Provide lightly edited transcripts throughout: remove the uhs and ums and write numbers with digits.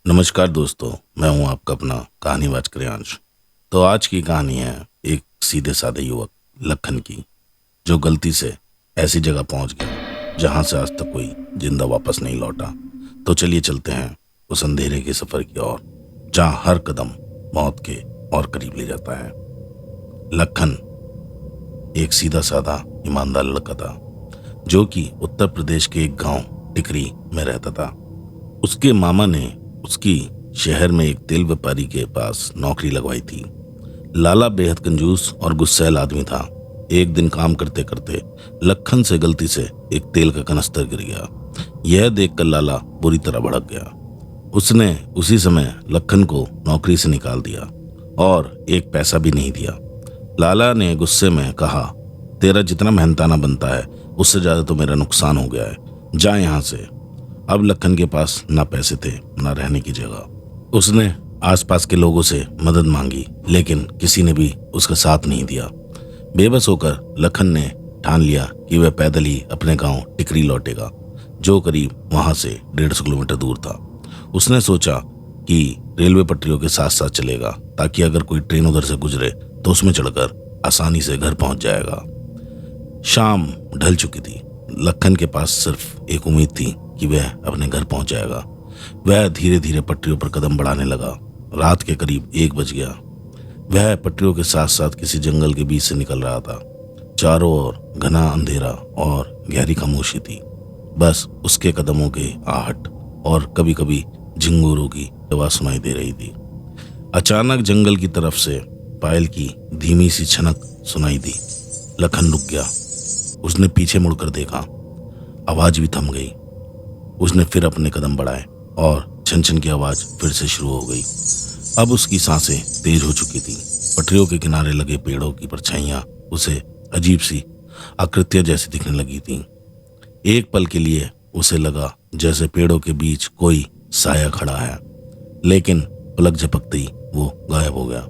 नमस्कार दोस्तों, मैं हूं आपका अपना कहानीवाच क्रियांश। तो आज की कहानी है एक सीधे साधे युवक लखन की, जो गलती से ऐसी जगह पहुंच गया जहां से आज तक कोई जिंदा वापस नहीं लौटा। तो चलिए चलते हैं उस अंधेरे के सफर की ओर, जहां हर कदम मौत के और करीब ले जाता है। लखन एक सीधा साधा ईमानदार लड़का था, जो कि उत्तर प्रदेश के एक गांव टिकरी में रहता था। उसके मामा ने उसकी शहर में एक तेल व्यापारी के पास नौकरी लगवाई थी। लाला बेहद कंजूस और गुस्सैल आदमी था। एक दिन काम करते करते लखन से गलती से एक तेल का कनस्तर गिर गया। यह देखकर लाला बुरी तरह भड़क गया। उसने उसी समय लखन को नौकरी से निकाल दिया और एक पैसा भी नहीं दिया। लाला ने गुस्से में कहा, तेरा जितना मेहनताना बनता है उससे ज्यादा तो मेरा नुकसान हो गया है, जा यहाँ से। अब लखन के पास ना पैसे थे ना रहने की जगह। उसने आसपास के लोगों से मदद मांगी, लेकिन किसी ने भी उसका साथ नहीं दिया। बेबस होकर लखन ने ठान लिया कि वह पैदल ही अपने गांव टिकरी लौटेगा, जो करीब वहां से 150 किलोमीटर दूर था। उसने सोचा कि रेलवे पटरियों के साथ साथ चलेगा, ताकि अगर कोई ट्रेन उधर से गुजरे तो उसमें चढ़कर आसानी से घर पहुंच जाएगा। शाम ढल चुकी थी। लखन के पास सिर्फ एक उम्मीद थी कि वह अपने घर पहुंच जाएगा। वह धीरे धीरे पटरियों पर कदम बढ़ाने लगा। रात के करीब 1 बज गया। वह पटरियों के साथ साथ किसी जंगल के बीच से निकल रहा था। चारों ओर घना अंधेरा और गहरी खामोशी थी। बस उसके कदमों के आहट और कभी कभी झिंगुरों की आवाज सुनाई दे रही थी। अचानक जंगल की तरफ से पायल की धीमी सी छनक सुनाई दी। लखन रुक गया। उसने पीछे मुड़कर देखा। आवाज भी थम गई। उसने फिर अपने कदम बढ़ाए और छन छन की आवाज फिर से शुरू हो गई। अब उसकी सांसें तेज हो चुकी थी। पटरियों के किनारे लगे पेड़ों की परछाइयां उसे अजीब सी आकृतियां जैसी दिखने लगी थी। एक पल के लिए उसे लगा जैसे पेड़ों के बीच कोई साया खड़ा है, लेकिन पलक झपकते ही वो गायब हो गया।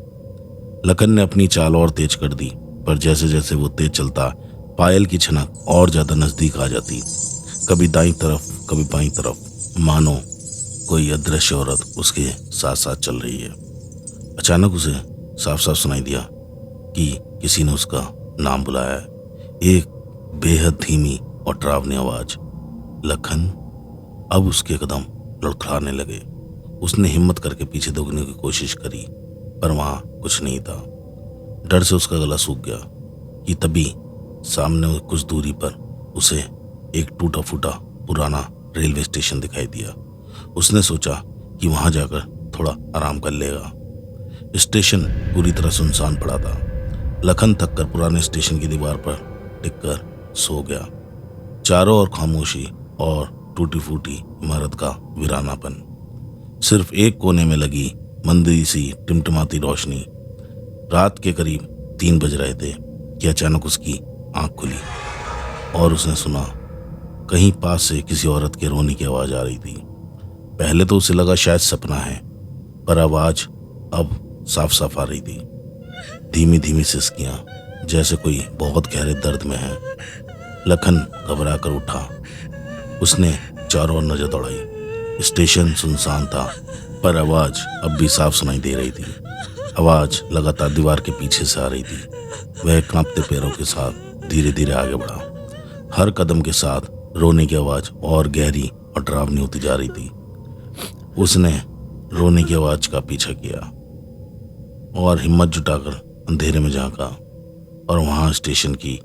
लखन ने अपनी चाल और तेज कर दी, पर जैसे जैसे वो तेज चलता, पायल की छनक और ज्यादा नजदीक आ जाती। कभी दाईं तरफ कभी बाईं तरफ, मानो कोई अदृश्य औरत उसके साथ साथ चल रही है। अचानक उसे साफ साफ सुनाई दिया कि किसी ने उसका नाम बुलाया है। एक बेहद धीमी और डरावनी आवाज। लखन। अब उसके कदम लड़खड़ाने लगे। उसने हिम्मत करके पीछे देखने की कोशिश करी, पर वहां कुछ नहीं था। डर से उसका गला सूख गया कि तभी सामने कुछ दूरी पर उसे एक टूटा फूटा पुराना रेलवे स्टेशन दिखाई दिया। उसने सोचा कि वहां जाकर थोड़ा आराम कर लेगा। स्टेशन पूरी तरह सुनसान पड़ा था। लखन थककर पुराने स्टेशन की दीवार पर टिककर सो गया। चारों ओर खामोशी और टूटी फूटी इमारत का वीरानापन। सिर्फ एक कोने में लगी मंदी सी टिमटिमाती रोशनी। रात के करीब 3 बज रहे थे कि अचानक उसकी आंख खुली और उसने सुना कहीं पास से किसी औरत के रोने की आवाज आ रही थी। पहले तो उसे लगा शायद सपना है, पर आवाज अब साफ साफ आ रही थी। धीमी धीमी सिसकियां, जैसे कोई बहुत गहरे दर्द में है। लखन घबरा कर उठा। उसने चारों ओर नजर दौड़ाई। स्टेशन सुनसान था, पर आवाज अब भी साफ सुनाई दे रही थी। आवाज लगातार दीवार के पीछे से आ रही थी। वह कांपते पैरों के साथ धीरे धीरे आगे बढ़ा। हर कदम के साथ रोने की आवाज और गहरी और डरावनी होती जा रही थी। उसने रोने की आवाज का पीछा किया और हिम्मत जुटाकर अंधेरे में झांका, और वहां स्टेशन की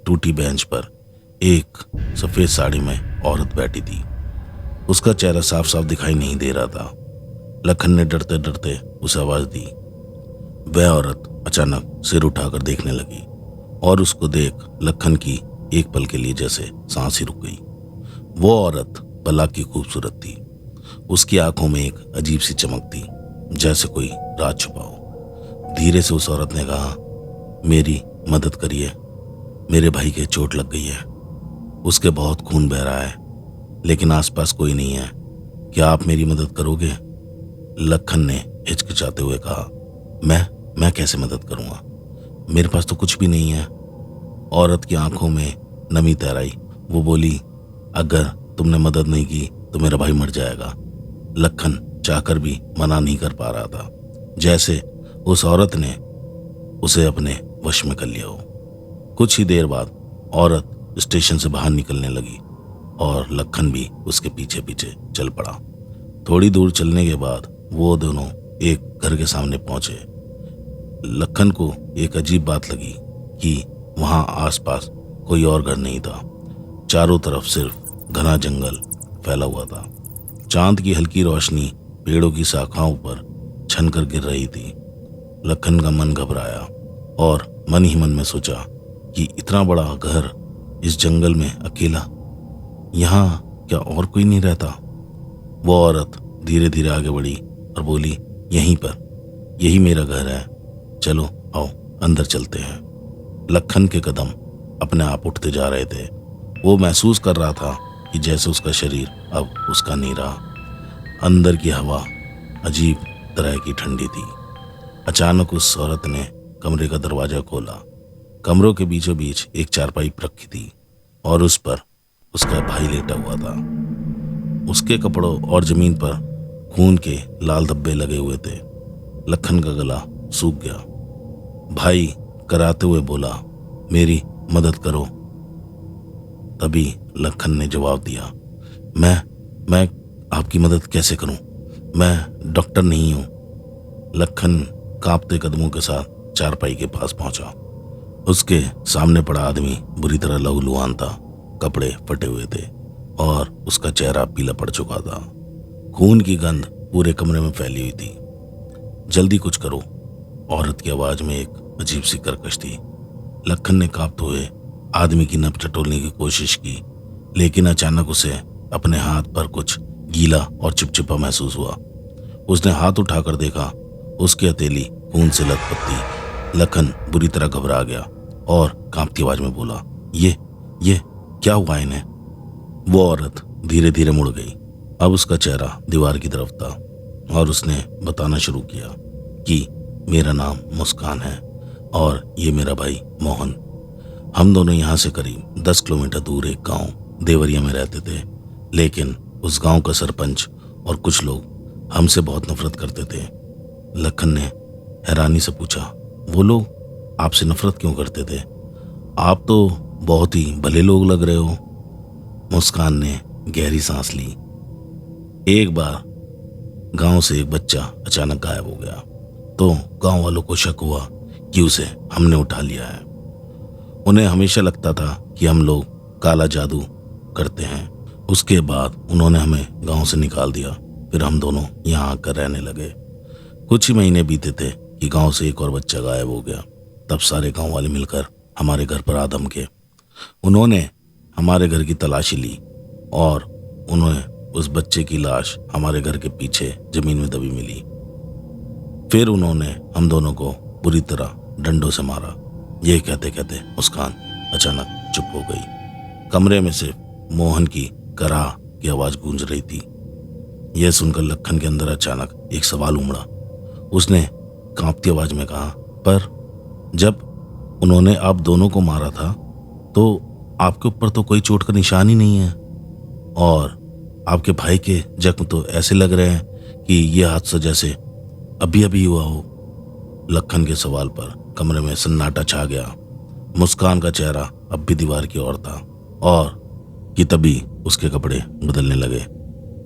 टूटी बेंच पर एक सफेद साड़ी में औरत बैठी थी। उसका चेहरा साफ साफ दिखाई नहीं दे रहा था। लखन ने डरते डरते उसे आवाज दी। वह औरत अचानक सिर उठाकर देखने लगी, और उसको देख लखन की एक पल के लिए जैसे सांस ही रुक गई। वो औरत भला की खूबसूरत थी। उसकी आंखों में एक अजीब सी चमक थी, जैसे कोई राज छुपा हो। धीरे से उस औरत ने कहा, मेरी मदद करिए, मेरे भाई के चोट लग गई है। उसके बहुत खून बह रहा है, लेकिन आसपास कोई नहीं है। क्या आप मेरी मदद करोगे? लखन ने हिचकिचाते हुए कहा, मैं कैसे मदद करूंगा? मेरे पास तो कुछ भी नहीं है। औरत की आंखों में नमी तैराई। वो बोली, अगर तुमने मदद नहीं की तो मेरा भाई मर जाएगा। लखन चाहकर भी मना नहीं कर पा रहा था, जैसे उस औरत ने उसे अपने वश में कर लिया हो। कुछ ही देर बाद औरत स्टेशन से बाहर निकलने लगी और लखन भी उसके पीछे पीछे चल पड़ा। थोड़ी दूर चलने के बाद वो दोनों एक घर के सामने पहुंचे। लखन को एक अजीब बात लगी कि वहां आसपास कोई और घर नहीं था। चारों तरफ सिर्फ घना जंगल फैला हुआ था। चांद की हल्की रोशनी पेड़ों की शाखाओं पर छनकर गिर रही थी। लखन का मन घबराया और मन ही मन में सोचा कि इतना बड़ा घर इस जंगल में अकेला, यहाँ क्या और कोई नहीं रहता? वो औरत धीरे धीरे आगे बढ़ी और बोली, यहीं पर, यही मेरा घर है, चलो आओ अंदर चलते हैं। लखन के कदम अपने आप उठते जा रहे थे। वो महसूस कर रहा था कि जैसे उसका शरीर अब उसका नहीं रहा। अंदर की हवा अजीब तरह की ठंडी थी। अचानक उस औरत ने कमरे का दरवाजा खोला। कमरों के बीचों बीच एक चारपाई रखी थी और उस पर उसका भाई लेटा हुआ था। उसके कपड़ों और जमीन पर खून के लाल धब्बे लगे हुए थे। लखन का गला सूख गया। भाई कराते हुए बोला, मेरी मदद करो। तभी लखन ने जवाब दिया, मैं आपकी मदद कैसे करूं? मैं डॉक्टर नहीं हूं। लखन कांपते कदमों के साथ चारपाई के पास पहुंचा। उसके सामने पड़ा आदमी बुरी तरह लहूलुहान था। कपड़े फटे हुए थे और उसका चेहरा पीला पड़ चुका था। खून की गंध पूरे कमरे में फैली हुई थी। जल्दी कुछ करो, औरत की आवाज में एक अजीब सी कर्कश थी। लखन ने कांपते हुए आदमी की नब्ज टटोलने की कोशिश की, लेकिन अचानक उसे अपने हाथ पर कुछ गीला और चिपचिपा महसूस हुआ। उसने हाथ उठाकर देखा, उसकी हथेली खून से लथपथ थी। लखन बुरी तरह घबरा गया और कांपती आवाज में बोला, ये क्या हुआ इन्हें? वो औरत धीरे धीरे मुड़ गई। अब उसका चेहरा दीवार की तरफ था और उसने बताना शुरू किया कि मेरा नाम मुस्कान है और ये मेरा भाई मोहन। हम दोनों यहाँ से करीब 10 किलोमीटर दूर एक गांव देवरिया में रहते थे, लेकिन उस गांव का सरपंच और कुछ लोग हमसे बहुत नफरत करते थे। लखन ने हैरानी से पूछा, वो लोग आपसे नफरत क्यों करते थे? आप तो बहुत ही भले लोग लग रहे हो। मुस्कान ने गहरी सांस ली। एक बार गांव से एक बच्चा अचानक गायब हो गया तो गांव वालों को शक हुआ कि उसे हमने उठा लिया है। उन्हें हमेशा लगता था कि हम लोग काला जादू करते हैं। उसके बाद उन्होंने हमें गांव से निकाल दिया। फिर हम दोनों यहाँ आकर रहने लगे। कुछ ही महीने बीते थे कि गांव से एक और बच्चा गायब हो गया। तब सारे गांव वाले मिलकर हमारे घर पर आ धमके। उन्होंने हमारे घर की तलाशी ली और उन्हें उस बच्चे की लाश हमारे घर के पीछे जमीन में दबी मिली। फिर उन्होंने हम दोनों को बुरी तरह डंडों से मारा। यह कहते कहते मुस्कान अचानक चुप हो गई। कमरे में सिर्फ मोहन की कराह की आवाज गूंज रही थी। यह सुनकर लखन के अंदर अचानक एक सवाल उमड़ा। उसने कांपती आवाज में कहा, पर जब उन्होंने आप दोनों को मारा था तो आपके ऊपर तो कोई चोट का निशान ही नहीं है और आपके भाई के जख्म तो ऐसे लग रहे हैं कि यह हादसा जैसे अभी अभी हुआ हो। लखन के सवाल पर कमरे में सन्नाटा छा गया। मुस्कान का चेहरा अब भी दीवार की ओर था और कि तभी उसके कपड़े बदलने लगे।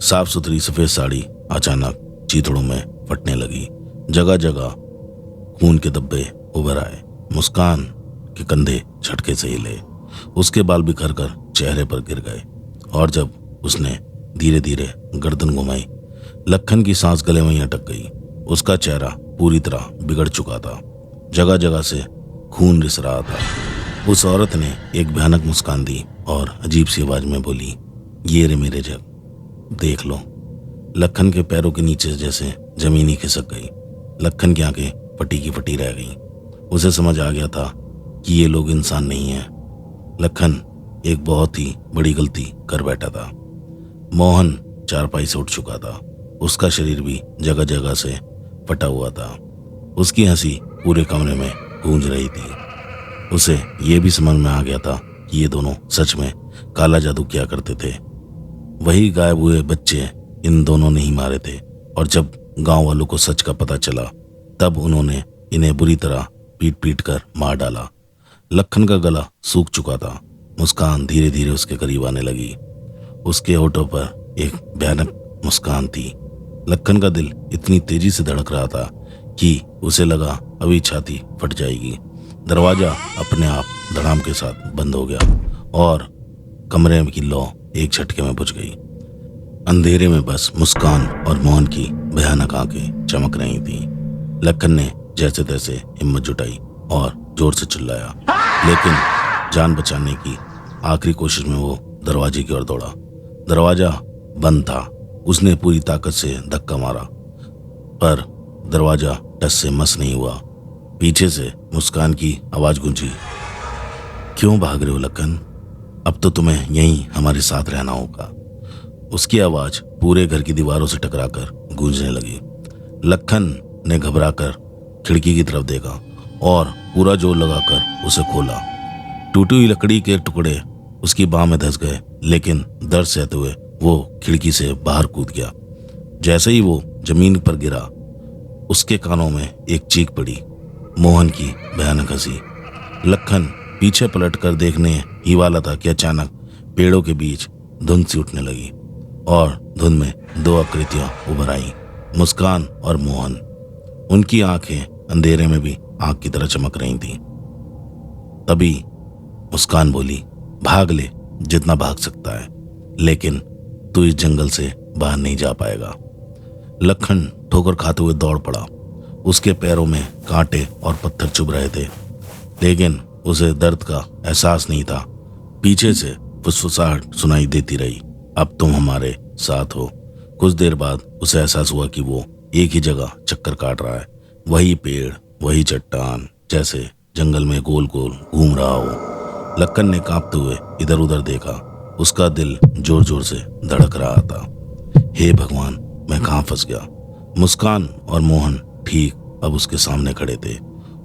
साफ सुथरी सफेद साड़ी अचानक चीथड़ों में फटने लगी। जगह जगह खून के धब्बे उभर आए। मुस्कान के कंधे झटके से हिले। उसके बाल बिखर कर चेहरे पर गिर गए और जब उसने धीरे धीरे गर्दन घुमाई, लखन की सांस गले में अटक गई। उसका चेहरा पूरी तरह बिगड़ चुका था। जगह जगह से खून रिस रहा था। उस औरत ने एक भयानक मुस्कान दी और अजीब सी आवाज में बोली, ये रे मेरे जग, देख लो। लखन के पैरों के नीचे जैसे जमीन ही खिसक गई। लखन की आंखें फटी की फटी रह गईं। उसे समझ आ गया था कि ये लोग इंसान नहीं हैं। लखन एक बहुत ही बड़ी गलती कर बैठा था। मोहन चारपाई से उठ चुका था। उसका शरीर भी जगह जगह से फटा हुआ था। उसकी हंसी पूरे कमरे में गूंज रही थी। उसे यह भी समझ में आ गया था कि ये दोनों सच में काला जादू किया करते थे। वही गायब हुए बच्चे इन दोनों ने ही मारे थे। और जब गांव वालों को सच का पता चला तब उन्होंने इन्हें बुरी तरह पीट पीट कर मार डाला। लखन का गला सूख चुका था। मुस्कान धीरे धीरे उसके करीब आने लगी। उसके होठों पर एक भयानक मुस्कान थी। लखन का दिल इतनी तेजी से धड़क रहा था कि उसे लगा अभी छाती फट जाएगी। दरवाजा अपने आप धड़ाम के साथ बंद हो गया और कमरे की लौ एक झटके में बुझ गई। अंधेरे में बस मुस्कान और मोहन की भयानक आंखें चमक रही थीं। लखन ने जैसे तैसे हिम्मत जुटाई और जोर से चिल्लाया, लेकिन जान बचाने की आखिरी कोशिश में वो दरवाजे की ओर दौड़ा। दरवाजा बंद था। उसने पूरी ताकत से धक्का मारा पर दरवाजा टस से मस नहीं हुआ। पीछे से मुस्कान की आवाज गूंजी, क्यों भाग रहे हो लखन? अब तो तुम्हें यहीं हमारे साथ रहना होगा। उसकी आवाज पूरे घर की दीवारों से टकराकर गूंजने लगी। लखन ने घबराकर खिड़की की तरफ देखा और पूरा जोर लगाकर उसे खोला। टूटी हुई लकड़ी के टुकड़े उसकी बाह में धंस गए, लेकिन दर्द सहते हुए वो खिड़की से बाहर कूद गया। जैसे ही वो जमीन पर गिरा, उसके कानों में एक चीख पड़ी, मोहन की भयानक हंसी। लखन पीछे पलटकर देखने ही वाला था कि अचानक पेड़ों के बीच धुंध सी उठने लगी और धुंध में दो आकृतियां उभर आईं, मुस्कान और मोहन। उनकी आंखें अंधेरे में भी आग की तरह चमक रही थीं। तभी मुस्कान बोली, भाग ले जितना भाग सकता है, लेकिन तू इस जंगल से बाहर नहीं जा पाएगा। लखन ठोकर खाते हुए दौड़ पड़ा। उसके पैरों में कांटे और पत्थर चुभ रहे थे, लेकिन उसे दर्द का एहसास नहीं था। पीछे से फुसफुसाहट सुनाई देती रही, अब तुम हमारे साथ हो। कुछ देर बाद उसे एहसास हुआ कि वो एक ही जगह चक्कर काट रहा है। वही पेड़, वही चट्टान, जैसे जंगल में गोल गोल घूम रहा हो। लखन ने कांपते हुए इधर उधर देखा। उसका दिल जोर जोर से धड़क रहा था। हे भगवान, मैं कहाँ फंस गया? मुस्कान और मोहन ठीक अब उसके सामने खड़े थे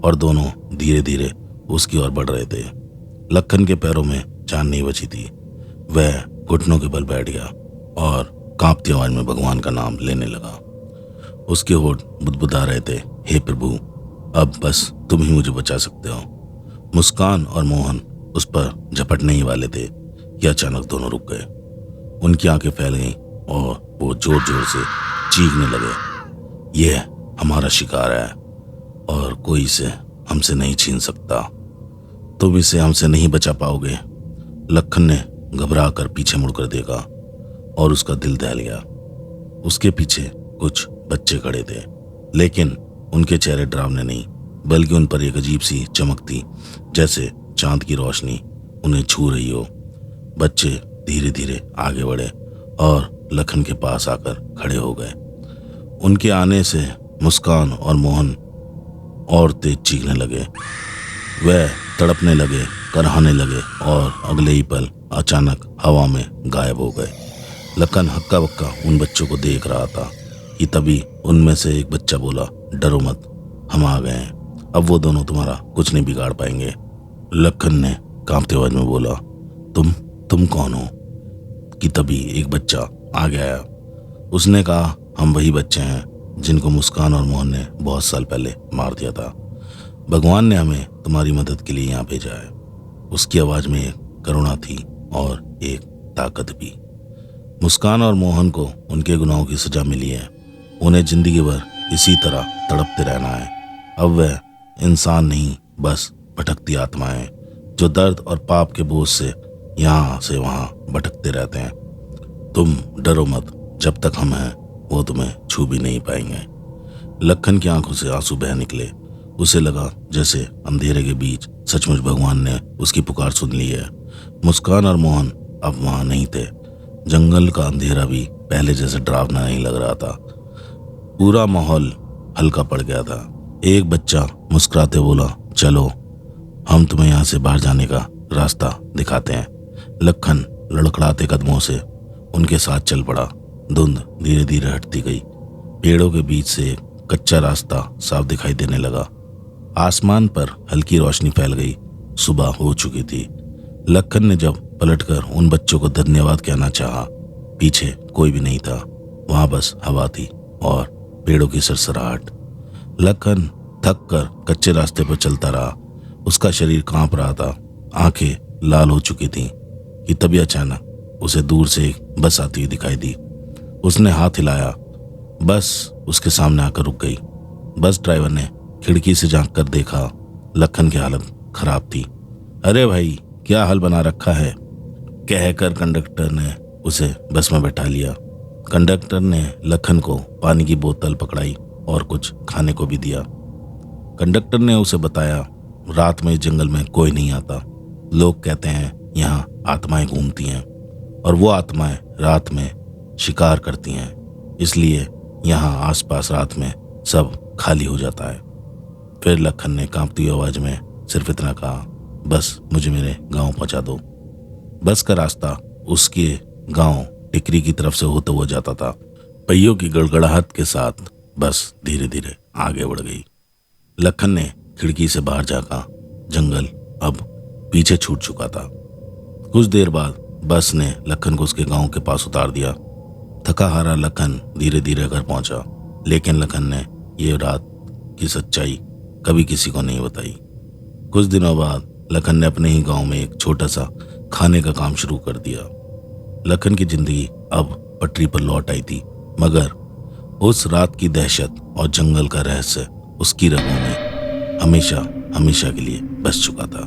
और दोनों धीरे धीरे उसकी ओर बढ़ रहे थे। लखन के पैरों में जान नहीं बची थी। वह घुटनों के बल बैठ गया और कांपती आवाज में भगवान का नाम लेने लगा। उसके होठ बुदबुदा रहे थे, हे प्रभु, अब बस तुम ही मुझे बचा सकते हो। मुस्कान और मोहन उस पर झपटने ही वाले थे कि अचानक दोनों रुक गए। उनकी आंखें फैल गईं और वो जोर जोर से चीखने लगे, यह हमारा शिकार है और कोई इसे हमसे नहीं छीन सकता। तुम इसे हमसे नहीं बचा पाओगे। लखन ने घबरा कर पीछे मुड़कर देखा और उसका दिल दहल गया। उसके पीछे कुछ बच्चे खड़े थे, लेकिन उनके चेहरे डरावने नहीं, बल्कि उन पर एक अजीब सी चमक थी, जैसे चांद की रोशनी उन्हें छू रही हो। बच्चे धीरे धीरे आगे बढ़े और लखन के पास आकर खड़े हो गए। उनके आने से मुस्कान और मोहन और तेज चीखने लगे। वह तड़पने लगे, करहाने लगे और अगले ही पल अचानक हवा में गायब हो गए। लखन हक्का बक्का उन बच्चों को देख रहा था कि तभी उनमें से एक बच्चा बोला, डरो मत, हम आ गए हैं। अब वो दोनों तुम्हारा कुछ नहीं बिगाड़ पाएंगे। लखन ने कांपते आवाज में बोला, तुम कौन हो? कि तभी एक बच्चा आगे आया। उसने कहा, हम वही बच्चे हैं जिनको मुस्कान और मोहन ने बहुत साल पहले मार दिया था। भगवान ने हमें तुम्हारी मदद के लिए यहाँ भेजा है। उसकी आवाज में एक करुणा थी और एक ताकत भी। मुस्कान और मोहन को उनके गुनाहों की सजा मिली है। उन्हें जिंदगी भर इसी तरह तड़पते रहना है। अब वह इंसान नहीं, बस भटकती आत्माएं जो दर्द और पाप के बोझ से यहाँ से वहाँ भटकते रहते हैं। तुम डरो मत, जब तक हम हैं वो तुम्हें छू भी नहीं पाएंगे। लखन की आंखों से आंसू बह निकले। उसे लगा जैसे अंधेरे के बीच सचमुच भगवान ने उसकी पुकार सुन ली है। मुस्कान और मोहन अब वहां नहीं थे। जंगल का अंधेरा भी पहले जैसे डरावना नहीं लग रहा था। पूरा माहौल हल्का पड़ गया था। एक बच्चा मुस्कुराते बोला, चलो हम तुम्हें यहाँ से बाहर जाने का रास्ता दिखाते हैं। लखन लड़खड़ाते कदमों से उनके साथ चल पड़ा। धुंध धीरे धीरे हटती गई। पेड़ों के बीच से एक कच्चा रास्ता साफ दिखाई देने लगा। आसमान पर हल्की रोशनी फैल गई। सुबह हो चुकी थी। लखन ने जब पलटकर उन बच्चों को धन्यवाद कहना चाहा, पीछे कोई भी नहीं था। वहां बस हवा थी और पेड़ों की सरसराहट। लखन थक कर कच्चे रास्ते पर चलता रहा। उसका शरीर कांप रहा था, आंखें लाल हो चुकी थीं कि तभी अचानक उसे दूर से एक बस आती हुई दिखाई दी। उसने हाथ हिलाया, बस उसके सामने आकर रुक गई। बस ड्राइवर ने खिड़की से झांक कर देखा, लखन की हालत खराब थी। अरे भाई, क्या हाल बना रखा है, कहकर कंडक्टर ने उसे बस में बैठा लिया। कंडक्टर ने लखन को पानी की बोतल पकड़ाई और कुछ खाने को भी दिया। कंडक्टर ने उसे बताया, रात में इस जंगल में कोई नहीं आता। लोग कहते हैं यहाँ आत्माएं घूमती हैं और वो आत्माएं रात में शिकार करती हैं, इसलिए यहाँ आसपास रात में सब खाली हो जाता है। फिर लखन ने कांपती हुई आवाज में सिर्फ इतना कहा, बस मुझे मेरे गांव पहुंचा दो। बस का रास्ता उसके गांव टिकरी की तरफ से होता हुआ जाता था। पहियों की गड़गड़ाहट के साथ बस धीरे धीरे आगे बढ़ गई। लखन ने खिड़की से बाहर झांका। जंगल अब पीछे छूट चुका था। कुछ देर बाद बस ने लखन को उसके गांव के पास उतार दिया। थका हारा लखन धीरे धीरे घर पहुंचा, लेकिन लखन ने ये रात की सच्चाई कभी किसी को नहीं बताई। कुछ दिनों बाद लखन ने अपने ही गांव में एक छोटा सा खाने का काम शुरू कर दिया। लखन की जिंदगी अब पटरी पर लौट आई थी, मगर उस रात की दहशत और जंगल का रहस्य उसकी रगों में हमेशा हमेशा के लिए बस चुका था।